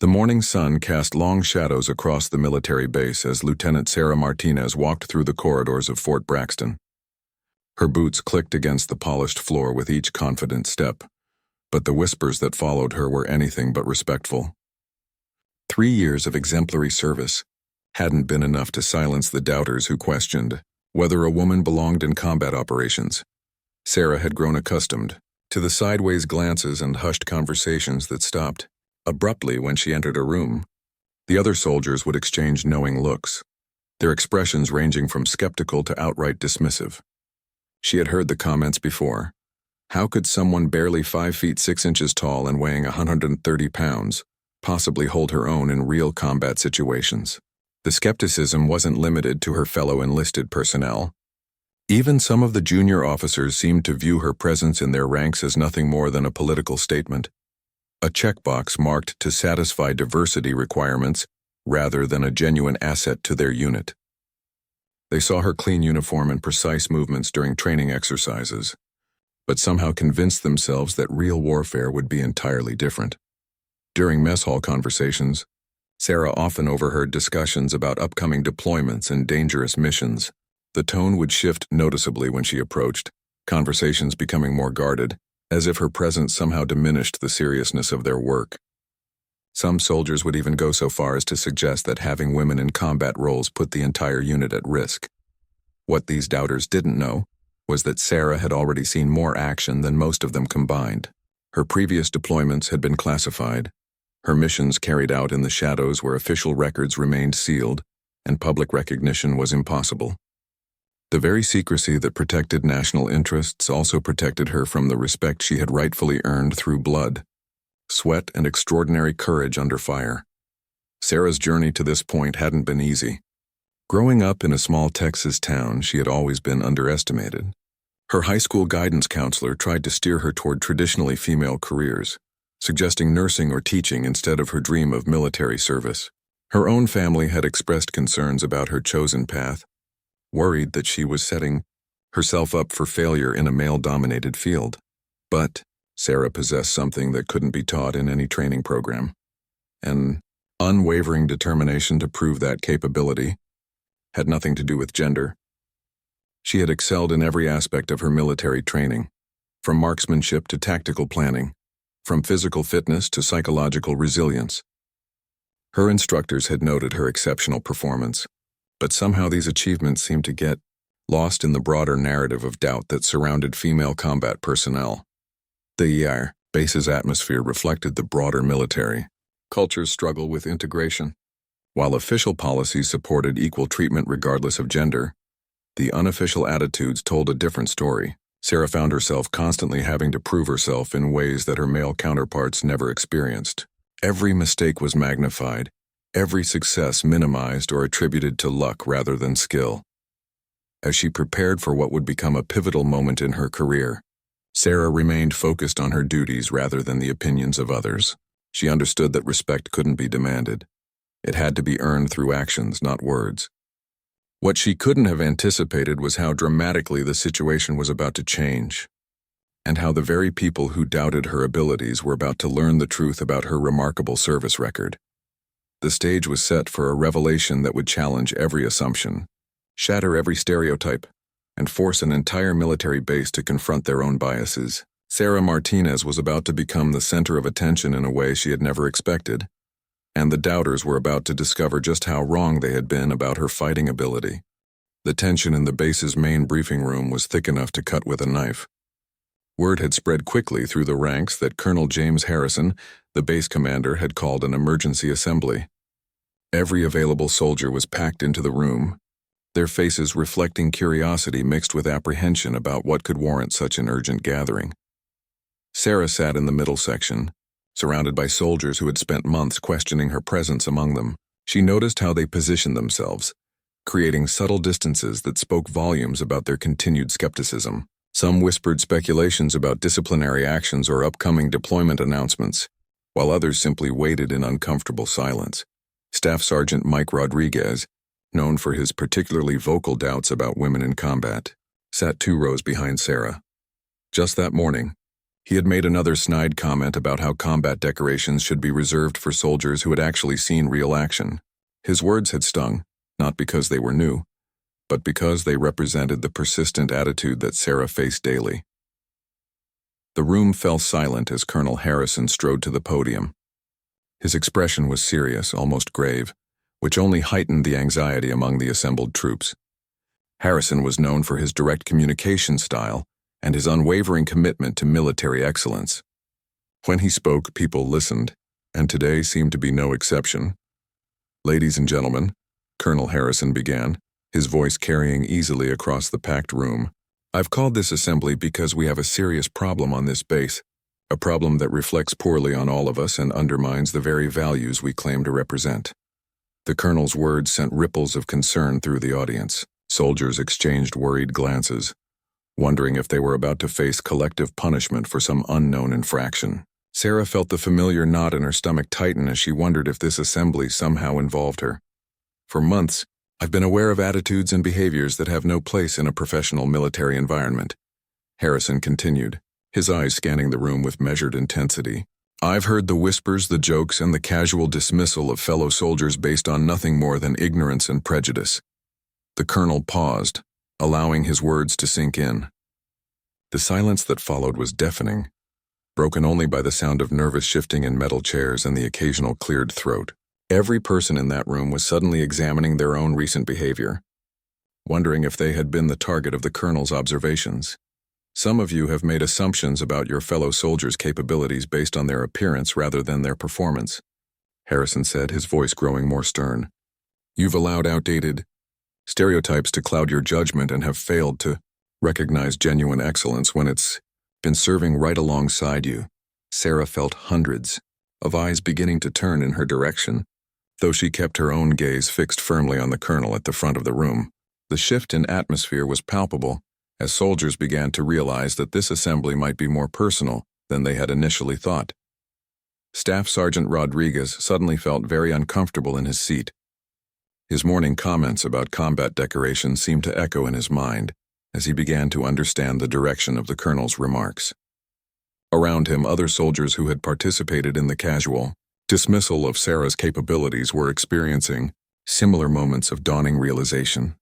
The morning sun cast long shadows across the military base as Lieutenant Sarah Martinez walked through the corridors of Fort Braxton. Her boots clicked against the polished floor with each confident step, but the whispers that followed her were anything but respectful. 3 years of exemplary service hadn't been enough to silence the doubters who questioned whether a woman belonged in combat operations. Sarah had grown accustomed to the sideways glances and hushed conversations that stopped abruptly when she entered a room. The other soldiers would exchange knowing looks, their expressions ranging from skeptical to outright dismissive. She had heard the comments before. How could someone barely 5 feet 6 inches tall and weighing 130 pounds possibly hold her own in real combat situations? The skepticism wasn't limited to her fellow enlisted personnel. Even some of the junior officers seemed to view her presence in their ranks as nothing more than a political statement, a checkbox marked to satisfy diversity requirements rather than a genuine asset to their unit. They saw her clean uniform and precise movements during training exercises, but somehow convinced themselves that real warfare would be entirely different. During mess hall conversations, Sarah often overheard discussions about upcoming deployments and dangerous missions. The tone would shift noticeably when she approached, conversations becoming more guarded, as if her presence somehow diminished the seriousness of their work. Some soldiers would even go so far as to suggest that having women in combat roles put the entire unit at risk. What these doubters didn't know was that Sarah had already seen more action than most of them combined. Her previous deployments had been classified, her missions carried out in the shadows where official records remained sealed, and public recognition was impossible. The very secrecy that protected national interests also protected her from the respect she had rightfully earned through blood, sweat, and extraordinary courage under fire. Sarah's journey to this point hadn't been easy. Growing up in a small Texas town, she had always been underestimated. Her high school guidance counselor tried to steer her toward traditionally female careers, suggesting nursing or teaching instead of her dream of military service. Her own family had expressed concerns about her chosen path, worried that she was setting herself up for failure in a male-dominated field. But Sarah possessed something that couldn't be taught in any training program: an unwavering determination to prove that capability had nothing to do with gender. She had excelled in every aspect of her military training, from marksmanship to tactical planning, from physical fitness to psychological resilience. Her instructors had noted her exceptional performance, but somehow these achievements seemed to get lost in the broader narrative of doubt that surrounded female combat personnel. The base's atmosphere reflected the broader military culture's struggle with integration. While official policies supported equal treatment regardless of gender, the unofficial attitudes told a different story. Sarah found herself constantly having to prove herself in ways that her male counterparts never experienced. Every mistake was magnified, every success minimized or attributed to luck rather than skill. As she prepared for what would become a pivotal moment in her career, Sarah remained focused on her duties rather than the opinions of others. She understood that respect couldn't be demanded. It had to be earned through actions, not words. What she couldn't have anticipated was how dramatically the situation was about to change, and how the very people who doubted her abilities were about to learn the truth about her remarkable service record. The stage was set for a revelation that would challenge every assumption, shatter every stereotype, and force an entire military base to confront their own biases. Sarah Martinez was about to become the center of attention in a way she had never expected, and the doubters were about to discover just how wrong they had been about her fighting ability. The tension in the base's main briefing room was thick enough to cut with a knife. Word had spread quickly through the ranks that Colonel James Harrison, the base commander, had called an emergency assembly. Every available soldier was packed into the room, their faces reflecting curiosity mixed with apprehension about what could warrant such an urgent gathering. Sarah sat in the middle section, surrounded by soldiers who had spent months questioning her presence among them. She noticed how they positioned themselves, creating subtle distances that spoke volumes about their continued skepticism. Some whispered speculations about disciplinary actions or upcoming deployment announcements, while others simply waited in uncomfortable silence. Staff Sergeant Mike Rodriguez, known for his particularly vocal doubts about women in combat, sat 2 rows behind Sarah. Just that morning, He had made another snide comment about how combat decorations should be reserved for soldiers who had actually seen real action. His words had stung, not because they were new, but because they represented the persistent attitude that Sarah faced daily. The room fell silent as Colonel Harrison strode to the podium. His expression was serious, almost grave, which only heightened the anxiety among the assembled troops. Harrison was known for his direct communication style and his unwavering commitment to military excellence. When he spoke, people listened, and today seemed to be no exception. "Ladies and gentlemen," Colonel Harrison began, his voice carrying easily across the packed room, "I've called this assembly because we have a serious problem on this base, a problem that reflects poorly on all of us and undermines the very values we claim to represent." The colonel's words sent ripples of concern through the audience. Soldiers exchanged worried glances, wondering if they were about to face collective punishment for some unknown infraction. Sarah felt the familiar knot in her stomach tighten as she wondered if this assembly somehow involved her. "For months, I've been aware of attitudes and behaviors that have no place in a professional military environment," Harrison continued, his eyes scanning the room with measured intensity. "I've heard the whispers, the jokes, and the casual dismissal of fellow soldiers based on nothing more than ignorance and prejudice." The colonel paused, allowing his words to sink in. The silence that followed was deafening, broken only by the sound of nervous shifting in metal chairs and the occasional cleared throat. Every person in that room was suddenly examining their own recent behavior, wondering if they had been the target of the colonel's observations. "Some of you have made assumptions about your fellow soldiers' capabilities based on their appearance rather than their performance," Harrison said, his voice growing more stern. "You've allowed outdated stereotypes to cloud your judgment and have failed to recognize genuine excellence when it's been serving right alongside you." Sarah felt hundreds of eyes beginning to turn in her direction, though she kept her own gaze fixed firmly on the colonel at the front of the room. The shift in atmosphere was palpable as soldiers began to realize that this assembly might be more personal than they had initially thought. Staff Sergeant Rodriguez suddenly felt very uncomfortable in his seat. His morning comments about combat decorations seemed to echo in his mind as he began to understand the direction of the colonel's remarks. Around him, other soldiers who had participated in the casual dismissal of Sarah's capabilities were experiencing similar moments of dawning realization.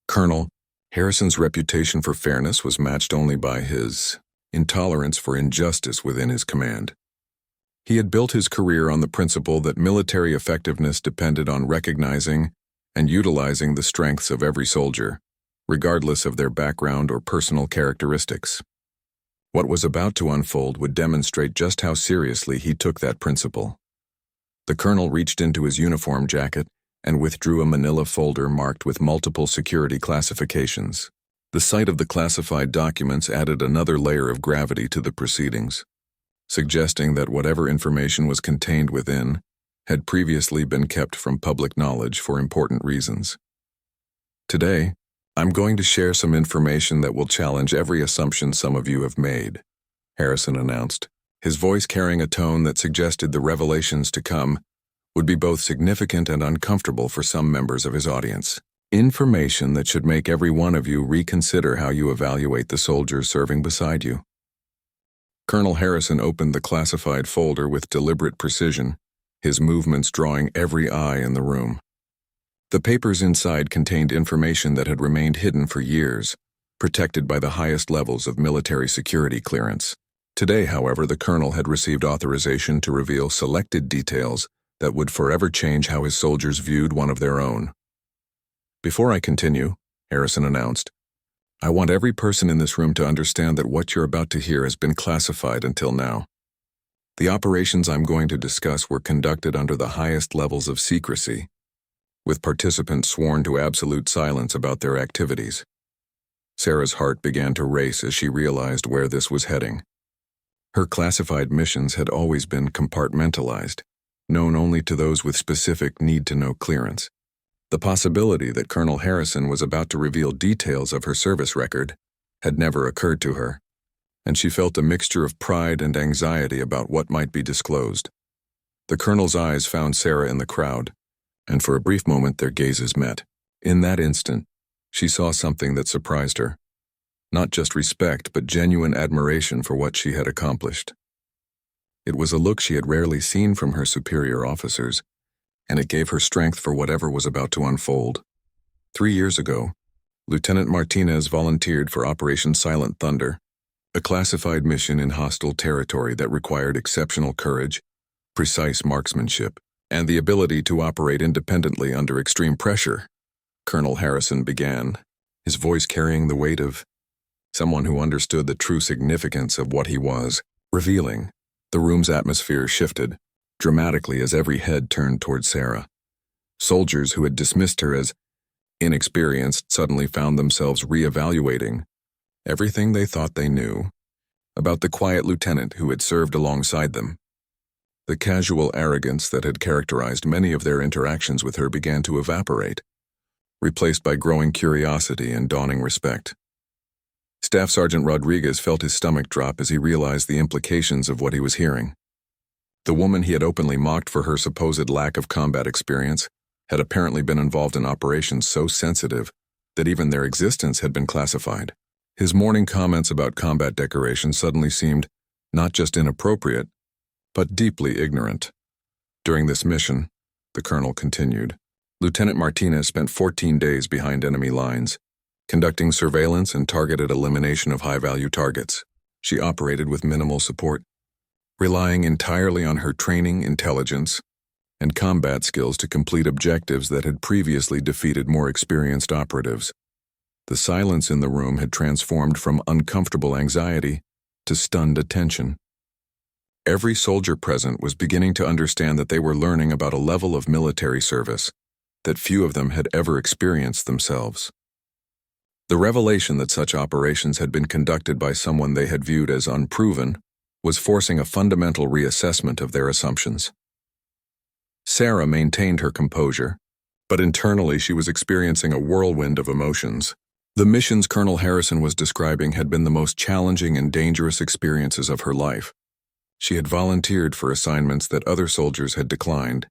Colonel Harrison's reputation for fairness was matched only by his intolerance for injustice within his command. He had built his career on the principle that military effectiveness depended on recognizing and utilizing the strengths of every soldier, regardless of their background or personal characteristics. What was about to unfold would demonstrate just how seriously he took that principle. The colonel reached into his uniform jacket and withdrew a manila folder marked with multiple security classifications. The sight of the classified documents added another layer of gravity to the proceedings, suggesting that whatever information was contained within had previously been kept from public knowledge for important reasons. "Today, I'm going to share some information that will challenge every assumption some of you have made," Harrison announced, his voice carrying a tone that suggested the revelations to come would be both significant and uncomfortable for some members of his audience. "Information that should make every one of you reconsider how you evaluate the soldiers serving beside you." Colonel Harrison opened the classified folder with deliberate precision, his movements drawing every eye in the room. The papers inside contained information that had remained hidden for years, protected by the highest levels of military security clearance. Today, however, the colonel had received authorization to reveal selected details that would forever change how his soldiers viewed one of their own. "Before I continue," Harrison announced, "I want every person in this room to understand that what you're about to hear has been classified until now. The operations I'm going to discuss were conducted under the highest levels of secrecy, with participants sworn to absolute silence about their activities." Sarah's heart began to race as she realized where this was heading. Her classified missions had always been compartmentalized, known only to those with specific need-to-know clearance. The possibility that Colonel Harrison was about to reveal details of her service record had never occurred to her, and she felt a mixture of pride and anxiety about what might be disclosed. The colonel's eyes found Sarah in the crowd, and for a brief moment their gazes met. In that instant, she saw something that surprised her. not just respect but genuine admiration for what she had accomplished. It was a look she had rarely seen from her superior officers, and it gave her strength for whatever was about to unfold. 3 years ago, Lieutenant Martinez volunteered for Operation Silent Thunder, a classified mission in hostile territory that required exceptional courage, precise marksmanship, and the ability to operate independently under extreme pressure. Colonel Harrison began, his voice carrying the weight of someone who understood the true significance of what he was revealing. The room's atmosphere shifted dramatically as every head turned toward Sarah. Soldiers who had dismissed her as inexperienced suddenly found themselves reevaluating everything they thought they knew about the quiet lieutenant who had served alongside them. The casual arrogance that had characterized many of their interactions with her began to evaporate, replaced by growing curiosity and dawning respect. Staff Sergeant Rodriguez felt his stomach drop as he realized the implications of what he was hearing. The woman he had openly mocked for her supposed lack of combat experience had apparently been involved in operations so sensitive that even their existence had been classified. His morning comments about combat decorations suddenly seemed not just inappropriate, but deeply ignorant. During this mission, the colonel continued, Lieutenant Martinez spent 14 days behind enemy lines, conducting surveillance and targeted elimination of high-value targets. She operated with minimal support, relying entirely on her training, intelligence, and combat skills to complete objectives that had previously defeated more experienced operatives. The silence in the room had transformed from uncomfortable anxiety to stunned attention. Every soldier present was beginning to understand that they were learning about a level of military service that few of them had ever experienced themselves. The revelation that such operations had been conducted by someone they had viewed as unproven was forcing a fundamental reassessment of their assumptions. Sarah maintained her composure, but internally she was experiencing a whirlwind of emotions. The missions Colonel Harrison was describing had been the most challenging and dangerous experiences of her life. She had volunteered for assignments that other soldiers had declined,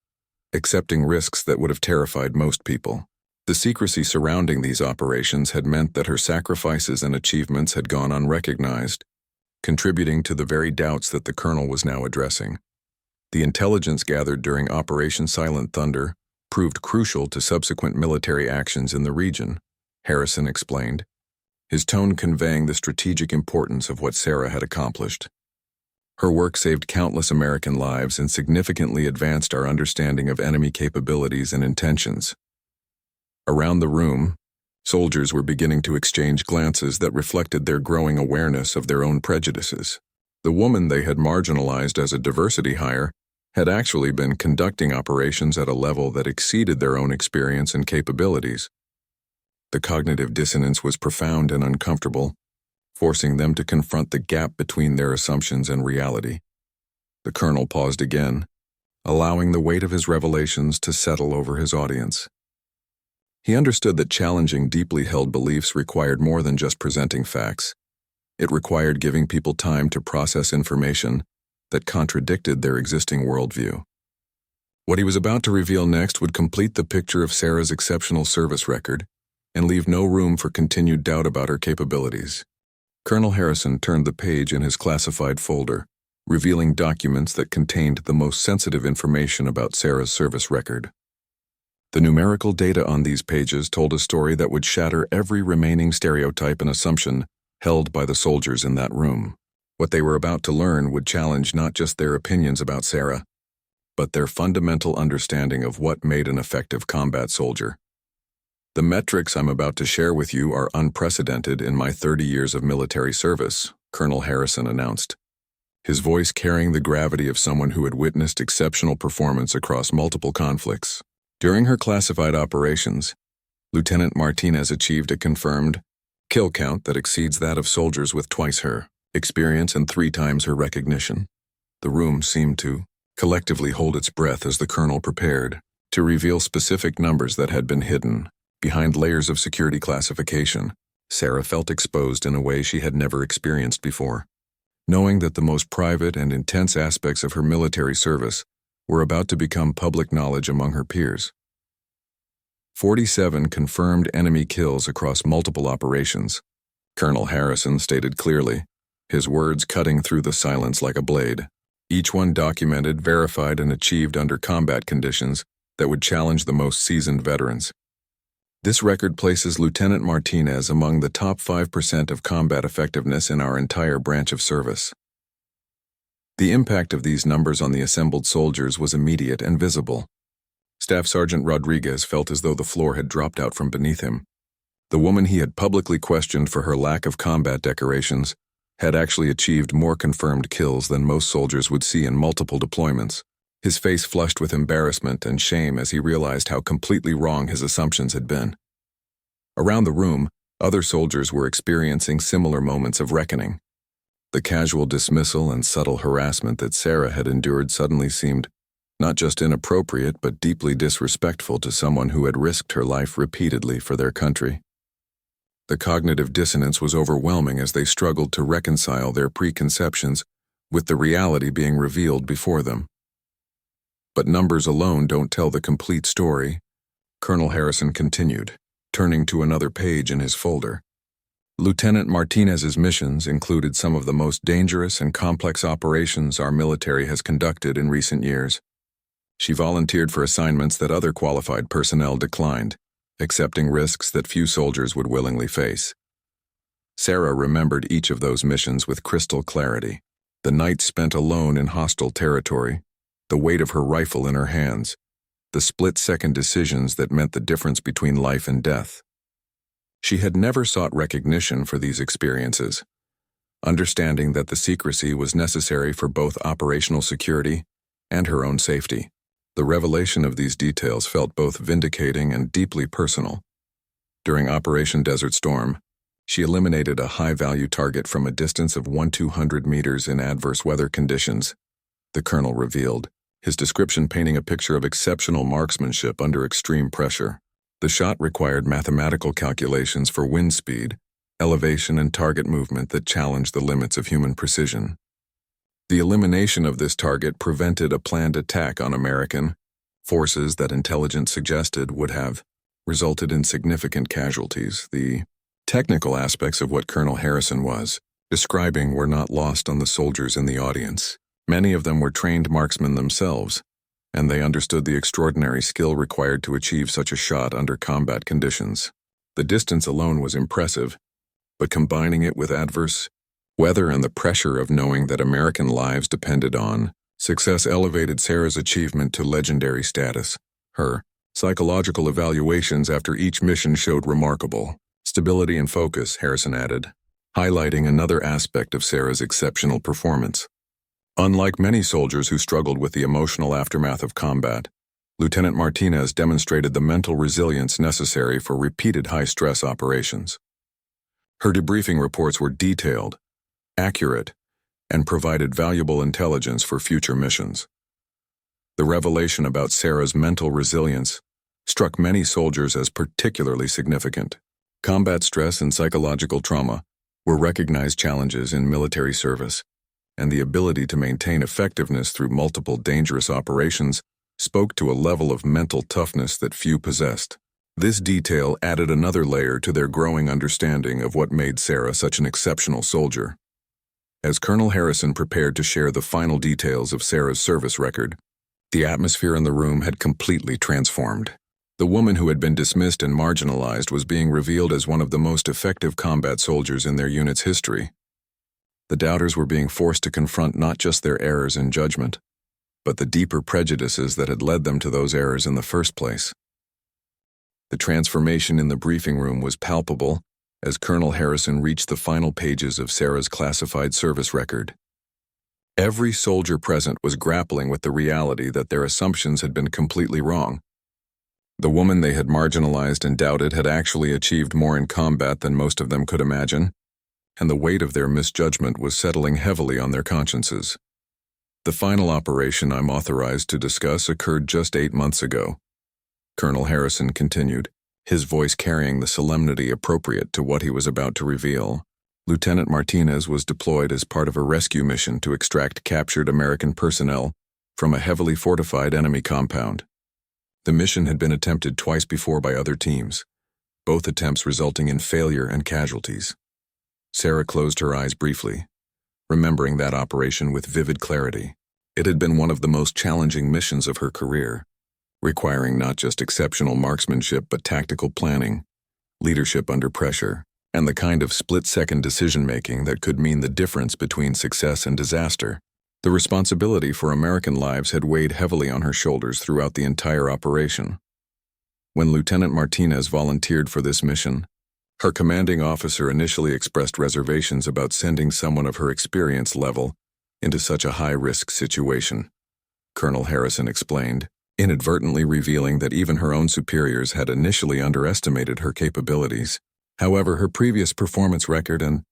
accepting risks that would have terrified most people. The secrecy surrounding these operations had meant that her sacrifices and achievements had gone unrecognized, contributing to the very doubts that the colonel was now addressing. The intelligence gathered during Operation Silent Thunder proved crucial to subsequent military actions in the region, Harrison explained, his tone conveying the strategic importance of what Sarah had accomplished. Her work saved countless American lives and significantly advanced our understanding of enemy capabilities and intentions. Around the room, soldiers were beginning to exchange glances that reflected their growing awareness of their own prejudices. The woman they had marginalized as a diversity hire had actually been conducting operations at a level that exceeded their own experience and capabilities. The cognitive dissonance was profound and uncomfortable, forcing them to confront the gap between their assumptions and reality. The colonel paused again, allowing the weight of his revelations to settle over his audience. He understood that challenging deeply held beliefs required more than just presenting facts. It required giving people time to process information that contradicted their existing worldview. What he was about to reveal next would complete the picture of Sarah's exceptional service record and leave no room for continued doubt about her capabilities. Colonel Harrison turned the page in his classified folder, revealing documents that contained the most sensitive information about Sarah's service record. The numerical data on these pages told a story that would shatter every remaining stereotype and assumption held by the soldiers in that room. What they were about to learn would challenge not just their opinions about Sarah, but their fundamental understanding of what made an effective combat soldier. The metrics I'm about to share with you are unprecedented in my 30 years of military service, Colonel Harrison announced, his voice carrying the gravity of someone who had witnessed exceptional performance across multiple conflicts. During her classified operations, Lieutenant Martinez achieved a confirmed kill count that exceeds that of soldiers with twice her experience and 3 times her recognition. The room seemed to collectively hold its breath as the colonel prepared to reveal specific numbers that had been hidden behind layers of security classification. Sarah felt exposed in a way she had never experienced before, knowing that the most private and intense aspects of her military service were about to become public knowledge among her peers. 47 confirmed enemy kills across multiple operations, Colonel Harrison stated clearly, his words cutting through the silence like a blade. Each one documented, verified, and achieved under combat conditions that would challenge the most seasoned veterans. This record places Lieutenant Martinez among the top 5% of combat effectiveness in our entire branch of service. The impact of these numbers on the assembled soldiers was immediate and visible. Staff Sergeant Rodriguez felt as though the floor had dropped out from beneath him. The woman he had publicly questioned for her lack of combat decorations had actually achieved more confirmed kills than most soldiers would see in multiple deployments. His face flushed with embarrassment and shame as he realized how completely wrong his assumptions had been. Around the room, other soldiers were experiencing similar moments of reckoning. The casual dismissal and subtle harassment that Sarah had endured suddenly seemed not just inappropriate but deeply disrespectful to someone who had risked her life repeatedly for their country. The cognitive dissonance was overwhelming as they struggled to reconcile their preconceptions with the reality being revealed before them. But numbers alone don't tell the complete story, Colonel Harrison continued, turning to another page in his folder. Lieutenant Martinez's missions included some of the most dangerous and complex operations our military has conducted in recent years. She volunteered for assignments that other qualified personnel declined, accepting risks that few soldiers would willingly face. Sarah remembered each of those missions with crystal clarity. The nights spent alone in hostile territory, the weight of her rifle in her hands, the split-second decisions that meant the difference between life and death. She had never sought recognition for these experiences, understanding that the secrecy was necessary for both operational security and her own safety. The revelation of these details felt both vindicating and deeply personal. During Operation Desert Storm, she eliminated a high-value target from a distance of 200 meters in adverse weather conditions, the colonel revealed, his description painting a picture of exceptional marksmanship under extreme pressure. The shot required mathematical calculations for wind speed, elevation, and target movement that challenged the limits of human precision. The elimination of this target prevented a planned attack on American forces that intelligence suggested would have resulted in significant casualties. The technical aspects of what Colonel Harrison was describing were not lost on the soldiers in the audience. Many of them were trained marksmen themselves, and they understood the extraordinary skill required to achieve such a shot under combat conditions. The distance alone was impressive, but combining it with adverse weather and the pressure of knowing that American lives depended on success elevated Sarah's achievement to legendary status. Her psychological evaluations after each mission showed remarkable stability and focus, Harrison added, highlighting another aspect of Sarah's exceptional performance. Unlike many soldiers who struggled with the emotional aftermath of combat, Lieutenant Martinez demonstrated the mental resilience necessary for repeated high-stress operations. Her debriefing reports were detailed, accurate, and provided valuable intelligence for future missions. The revelation about Sarah's mental resilience struck many soldiers as particularly significant. Combat stress and psychological trauma were recognized challenges in military service, and the ability to maintain effectiveness through multiple dangerous operations spoke to a level of mental toughness that few possessed. This detail added another layer to their growing understanding of what made Sarah such an exceptional soldier. As Colonel Harrison prepared to share the final details of Sarah's service record, the atmosphere in the room had completely transformed. The woman who had been dismissed and marginalized was being revealed as one of the most effective combat soldiers in their unit's history. The doubters were being forced to confront not just their errors in judgment, but the deeper prejudices that had led them to those errors in the first place. The transformation in the briefing room was palpable as Colonel Harrison reached the final pages of Sarah's classified service record. Every soldier present was grappling with the reality that their assumptions had been completely wrong. The woman they had marginalized and doubted had actually achieved more in combat than most of them could imagine, and the weight of their misjudgment was settling heavily on their consciences. The final operation I'm authorized to discuss occurred just 8 months ago, Colonel Harrison continued, his voice carrying the solemnity appropriate to what he was about to reveal. Lieutenant Martinez was deployed as part of a rescue mission to extract captured American personnel from a heavily fortified enemy compound. The mission had been attempted twice before by other teams, both attempts resulting in failure and casualties. Sarah closed her eyes briefly, remembering that operation with vivid clarity. It had been one of the most challenging missions of her career, requiring not just exceptional marksmanship but tactical planning, leadership under pressure, and the kind of split-second decision-making that could mean the difference between success and disaster. The responsibility for American lives had weighed heavily on her shoulders throughout the entire operation. When Lieutenant Martinez volunteered for this mission, her commanding officer initially expressed reservations about sending someone of her experience level into such a high-risk situation. Colonel Harrison explained, inadvertently revealing that even her own superiors had initially underestimated her capabilities. However, her previous performance record and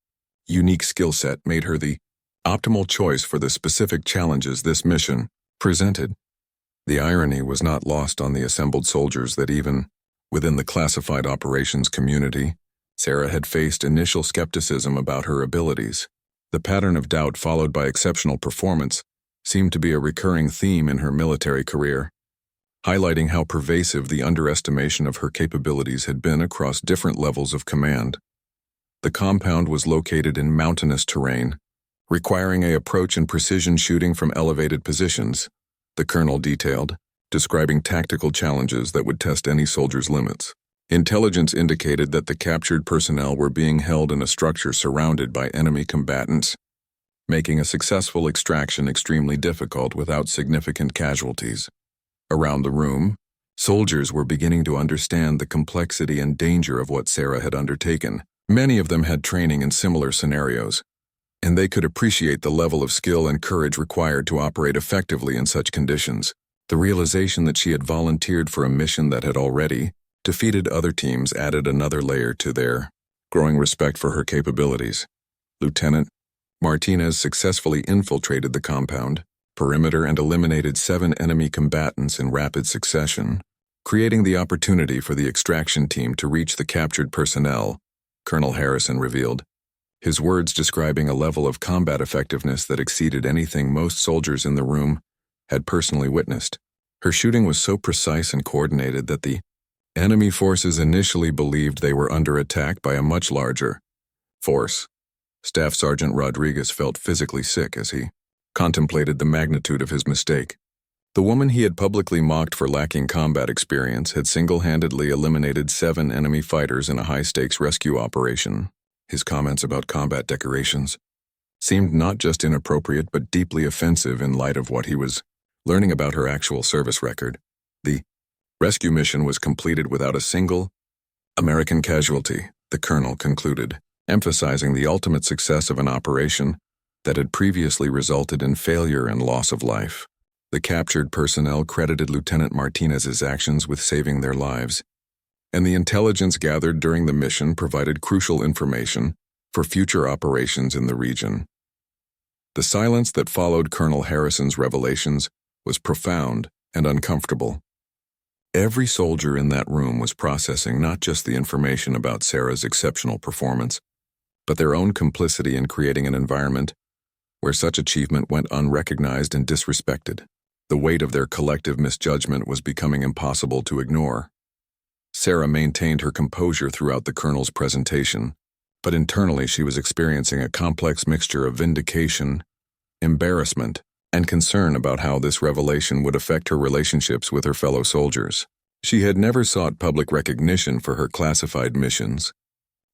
unique skill set made her the optimal choice for the specific challenges this mission presented. The irony was not lost on the assembled soldiers that even within the classified operations community, Sarah had faced initial skepticism about her abilities. The pattern of doubt followed by exceptional performance seemed to be a recurring theme in her military career, highlighting how pervasive the underestimation of her capabilities had been across different levels of command. The compound was located in mountainous terrain, requiring an approach and precision shooting from elevated positions, the colonel detailed, describing tactical challenges that would test any soldier's limits. Intelligence indicated that the captured personnel were being held in a structure surrounded by enemy combatants, making a successful extraction extremely difficult without significant casualties. Around the room, soldiers were beginning to understand the complexity and danger of what Sarah had undertaken. Many of them had training in similar scenarios, and they could appreciate the level of skill and courage required to operate effectively in such conditions. The realization that she had volunteered for a mission that had already defeated other teams added another layer to their growing respect for her capabilities. Lieutenant Martinez successfully infiltrated the compound, perimeter, and eliminated 7 enemy combatants in rapid succession, creating the opportunity for the extraction team to reach the captured personnel, Colonel Harrison revealed, his words describing a level of combat effectiveness that exceeded anything most soldiers in the room had personally witnessed. Her shooting was so precise and coordinated that the enemy forces initially believed they were under attack by a much larger force. Staff Sergeant Rodriguez felt physically sick as he contemplated the magnitude of his mistake. The woman he had publicly mocked for lacking combat experience had single-handedly eliminated 7 enemy fighters in a high-stakes rescue operation. His comments about combat decorations seemed not just inappropriate but deeply offensive in light of what he was learning about her actual service record. The rescue mission was completed without a single American casualty, the colonel concluded, emphasizing the ultimate success of an operation that had previously resulted in failure and loss of life. The captured personnel credited Lieutenant Martinez's actions with saving their lives, and the intelligence gathered during the mission provided crucial information for future operations in the region. The silence that followed Colonel Harrison's revelations was profound and uncomfortable. Every soldier in that room was processing not just the information about Sarah's exceptional performance, but their own complicity in creating an environment where such achievement went unrecognized and disrespected. The weight of their collective misjudgment was becoming impossible to ignore. Sarah maintained her composure throughout the colonel's presentation, but internally she was experiencing a complex mixture of vindication, embarrassment, and concern about how this revelation would affect her relationships with her fellow soldiers. She had never sought public recognition for her classified missions,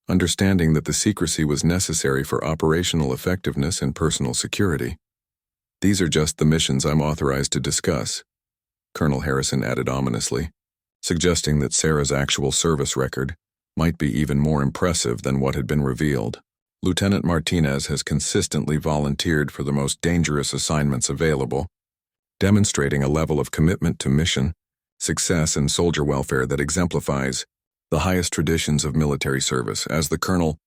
understanding that the secrecy was necessary for operational effectiveness and personal security. "These are just the missions I'm authorized to discuss," Colonel Harrison added ominously, suggesting that Sarah's actual service record might be even more impressive than what had been revealed. "Lieutenant Martinez has consistently volunteered for the most dangerous assignments available, demonstrating a level of commitment to mission, success, and soldier welfare that exemplifies the highest traditions of military service." As the colonel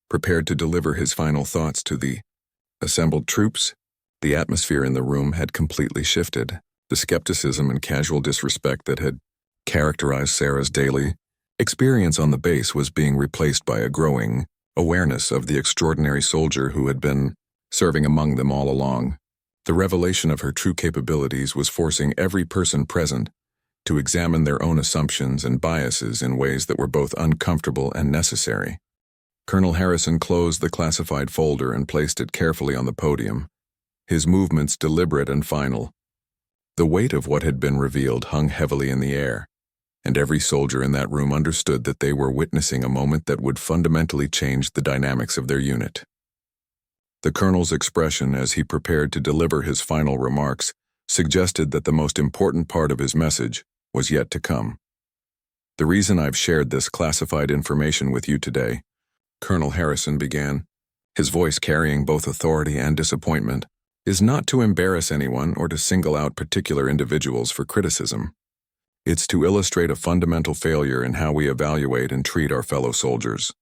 prepared to deliver his final thoughts to the assembled troops, the atmosphere in the room had completely shifted. The skepticism and casual disrespect that had characterized Sarah's daily experience on the base was being replaced by a growing awareness of the extraordinary soldier who had been serving among them all along. The revelation of her true capabilities was forcing every person present to examine their own assumptions and biases in ways that were both uncomfortable and necessary. Colonel Harrison closed the classified folder and placed it carefully on the podium, his movements deliberate and final. The weight of what had been revealed hung heavily in the air, and every soldier in that room understood that they were witnessing a moment that would fundamentally change the dynamics of their unit. The colonel's expression as he prepared to deliver his final remarks suggested that the most important part of his message was yet to come. The reason I've shared this classified information with you today, Colonel Harrison began, his voice carrying both authority and disappointment, is not to embarrass anyone or to single out particular individuals for criticism. It's to illustrate a fundamental failure in how we evaluate and treat our fellow soldiers.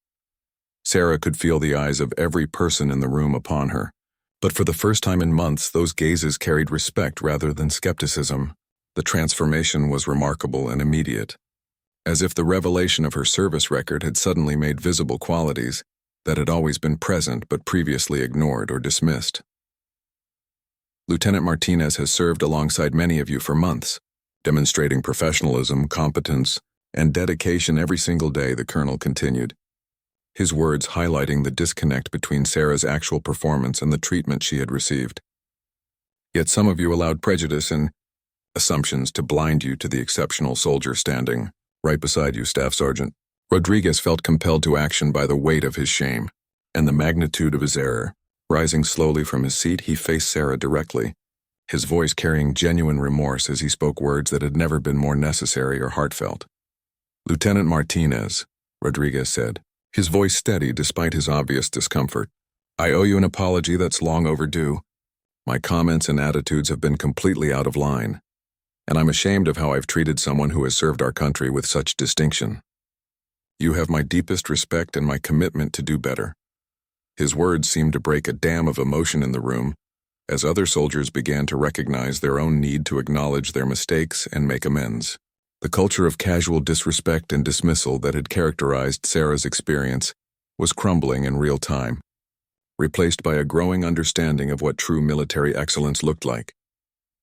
Sarah could feel the eyes of every person in the room upon her, but for the first time in months, those gazes carried respect rather than skepticism. The transformation was remarkable and immediate, as if the revelation of her service record had suddenly made visible qualities that had always been present but previously ignored or dismissed. Lieutenant Martinez has served alongside many of you for months, demonstrating professionalism, competence, and dedication every single day, the colonel continued, his words highlighting the disconnect between Sarah's actual performance and the treatment she had received. Yet some of you allowed prejudice and assumptions to blind you to the exceptional soldier standing right beside you, Staff Sergeant. Rodriguez felt compelled to action by the weight of his shame and the magnitude of his error. Rising slowly from his seat, he faced Sarah directly, his voice carrying genuine remorse as he spoke words that had never been more necessary or heartfelt. "Lieutenant Martinez," Rodriguez said, his voice steady despite his obvious discomfort, "I owe you an apology that's long overdue. My comments and attitudes have been completely out of line, and I'm ashamed of how I've treated someone who has served our country with such distinction. You have my deepest respect and my commitment to do better." His words seemed to break a dam of emotion in the room, as other soldiers began to recognize their own need to acknowledge their mistakes and make amends. The culture of casual disrespect and dismissal that had characterized Sarah's experience was crumbling in real time, replaced by a growing understanding of what true military excellence looked like.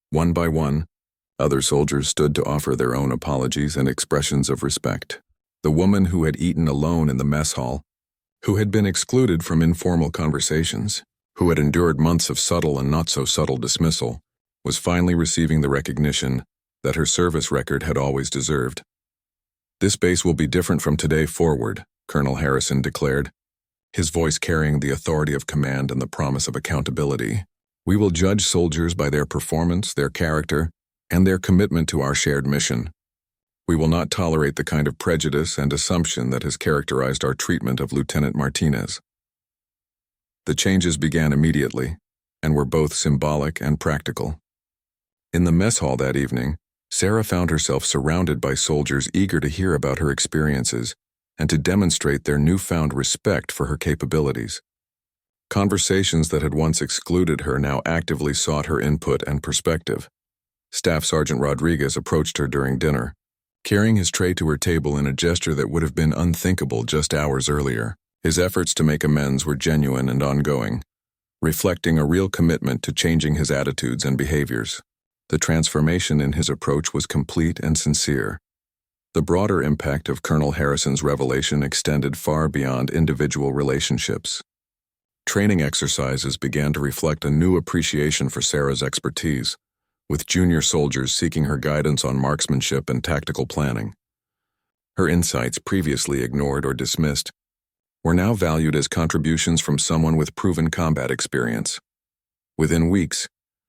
One by one, other soldiers stood to offer their own apologies and expressions of respect. The woman who had eaten alone in the mess hall, who had been excluded from informal conversations, who had endured months of subtle and not-so-subtle dismissal, was finally receiving the recognition that her service record had always deserved. "This base will be different from today forward," Colonel Harrison declared, his voice carrying the authority of command and the promise of accountability. "We will judge soldiers by their performance, their character, and their commitment to our shared mission. We will not tolerate the kind of prejudice and assumption that has characterized our treatment of Lieutenant Martinez." The changes began immediately, and were both symbolic and practical. In the mess hall that evening, Sarah found herself surrounded by soldiers eager to hear about her experiences and to demonstrate their newfound respect for her capabilities. Conversations that had once excluded her now actively sought her input and perspective. Staff Sergeant Rodriguez approached her during dinner, carrying his tray to her table in a gesture that would have been unthinkable just hours earlier. His efforts to make amends were genuine and ongoing, reflecting a real commitment to changing his attitudes and behaviors. The transformation in his approach was complete and sincere. The broader impact of Colonel Harrison's revelation extended far beyond individual relationships. Training exercises began to reflect a new appreciation for Sarah's expertise, with junior soldiers seeking her guidance on marksmanship and tactical planning. Her insights, previously ignored or dismissed, were now valued as contributions from someone with proven combat experience. Within weeks,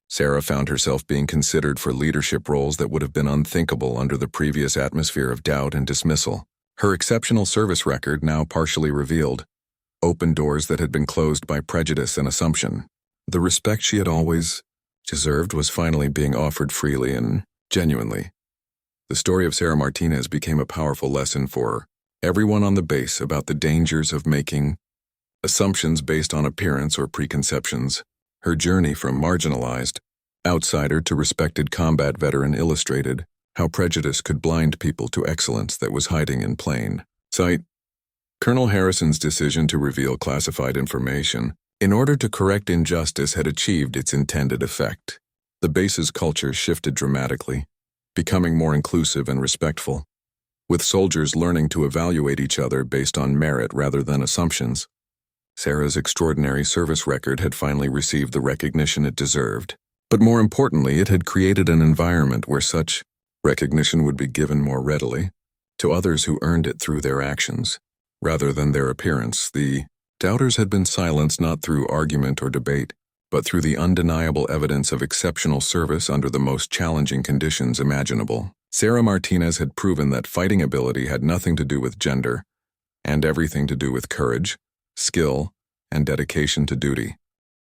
Sarah found herself being considered for leadership roles that would have been unthinkable under the previous atmosphere of doubt and dismissal. Her exceptional service record now partially revealed opened doors that had been closed by prejudice and assumption. The respect she had always deserved was finally being offered freely and genuinely. The story of Sarah Martinez became a powerful lesson for everyone on the base about the dangers of making assumptions based on appearance or preconceptions. Her journey from marginalized outsider to respected combat veteran illustrated how prejudice could blind people to excellence that was hiding in plain sight. Colonel Harrison's decision to reveal classified information in order to correct injustice had achieved its intended effect. The base's culture shifted dramatically, becoming more inclusive and respectful. with soldiers learning to evaluate each other based on merit rather than assumptions. Sarah's extraordinary service record had finally received the recognition it deserved. But more importantly, it had created an environment where such recognition would be given more readily to others who earned it through their actions, rather than their appearance. The doubters had been silenced not through argument or debate, but through the undeniable evidence of exceptional service under the most challenging conditions imaginable. Sarah Martinez had proven that fighting ability had nothing to do with gender, and everything to do with courage, skill, and dedication to duty.